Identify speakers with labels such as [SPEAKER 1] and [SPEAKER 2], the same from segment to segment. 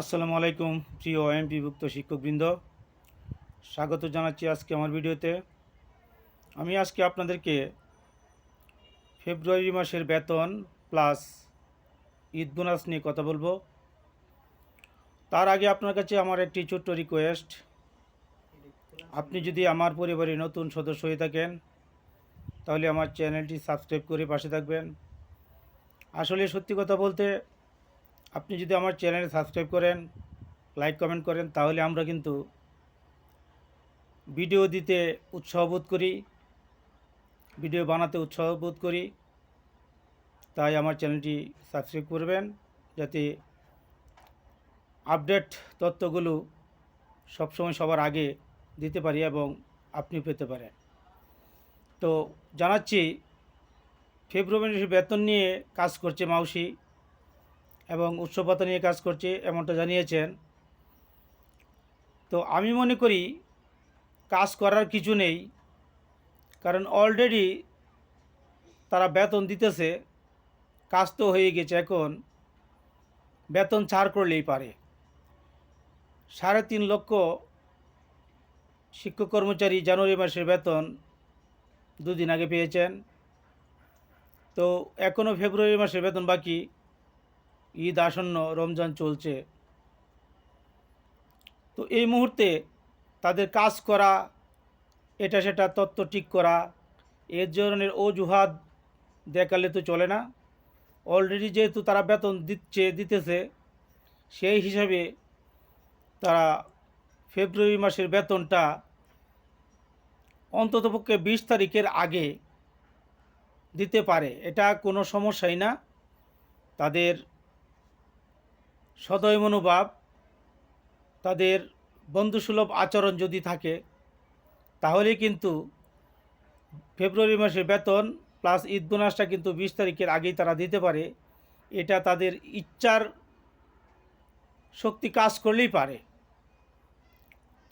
[SPEAKER 1] আসসালামু আলাইকুম প্রিয় এমপিভুক্ত শিক্ষকবৃন্দ, স্বাগত জানাচ্ছি আজকে আমার ভিডিওতে। আমি আজকে আপনাদেরকে ফেব্রুয়ারি মাসের বেতন প্লাস ঈদ বোনাস নিয়ে কথা বলবো। তার আগে আপনার কাছে আমার একটি ছোট্ট রিকোয়েস্ট, আপনি যদি আমার পরিবারের নতুন সদস্য হয়ে থাকেন তাহলে আমার চ্যানেলটি সাবস্ক্রাইব করে পাশে থাকবেন। আসলে সত্যি কথা বলতে, আপনি যদি আমার চ্যানেল সাবস্ক্রাইব করেন, লাইক কমেন্ট করেন, তাহলে আমরা কিন্তু ভিডিও দিতে উৎসাহ বোধ করি, ভিডিও বানাতে উৎসাহ বোধ করি। তাই আমার চ্যানেলটি সাবস্ক্রাইব করবেন, যাতে আপডেট তথ্যগুলো সবসময় সবার আগে দিতে পারি এবং আপনি পেতে পারেন। তো জানাচ্ছি, ফেব্রুয়ারির বেতন নিয়ে কাজ করছে মাউসি এবং উৎসব ভাতা নিয়ে কাজ করছে, এমনটা জানিয়েছেন। তো আমি মনে করি কাজ করার কিছু নেই, কারণ অলরেডি তারা বেতন দিতেছে, কাজ তো হয়ে গেছে। এখন বেতন ছাড় করলেই পারে। 3.5 লক্ষ শিক্ষক কর্মচারী জানুয়ারি মাসের বেতন দুদিন আগে পেয়েছেন। তো এখনও ফেব্রুয়ারি মাসের বেতন বাকি, ঈদ আসন্ন, রমজান চলছে। তো এই মুহূর্তে তাদের কাজ করা, এটা সেটা তথ্য ঠিক করা, এর ধরনের অজুহাত দেখালে তো চলে না। অলরেডি যেহেতু তারা বেতন দিতেছে, সেই হিসাবে তারা ফেব্রুয়ারি মাসের বেতনটা অন্ততপক্ষে 20 তারিখের আগে দিতে পারে, এটা কোনো সমস্যাই না। তাদের সদয় মনোভাব, তাদের বন্ধুসুলভ আচরণ যদি থাকে, তাহলে কিন্তু ফেব্রুয়ারি মাসের বেতন প্লাস ঈদ বোনাসটা কিন্তু 20 তারিখের আগেই তারা দিতে পারে। এটা তাদের ইচ্ছার শক্তি কাজ করলেই পারে।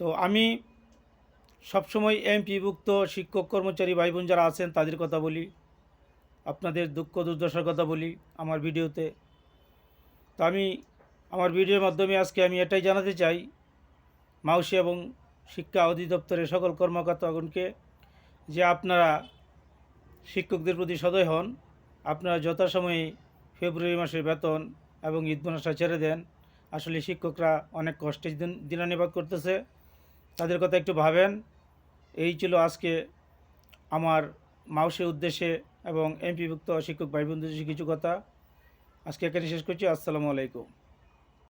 [SPEAKER 1] তো আমি সবসময় এমপিভুক্ত শিক্ষক কর্মচারী ভাই বোন যারা আছেন তাদের কথা বলি, আপনাদের দুঃখ দুর্দশার কথা বলি আমার ভিডিওতে। তো আমি আমার ভিডিওর মাধ্যমে আজকে আমি এটাই জানাতে চাই মাউসি এবং শিক্ষা অধিদপ্তরের সকল কর্মকর্তাগণকে, যে আপনারা শিক্ষকদের প্রতি সদয় হন। আপনারা যথাসময়ে ফেব্রুয়ারি মাসের বেতন এবং ঈদ বোনাসটা ছেড়ে দেন। আসলে শিক্ষকরা অনেক কষ্টে দিনানিপাত করতেছে, তাদের কথা একটু ভাবেন। এই ছিল আজকে আমার মাউসির উদ্দেশ্যে এবং এমপিভুক্ত শিক্ষক ভাই বোনদের কিছু কথা। আজকে এখানে শেষ করছি। আসসালামু আলাইকুম।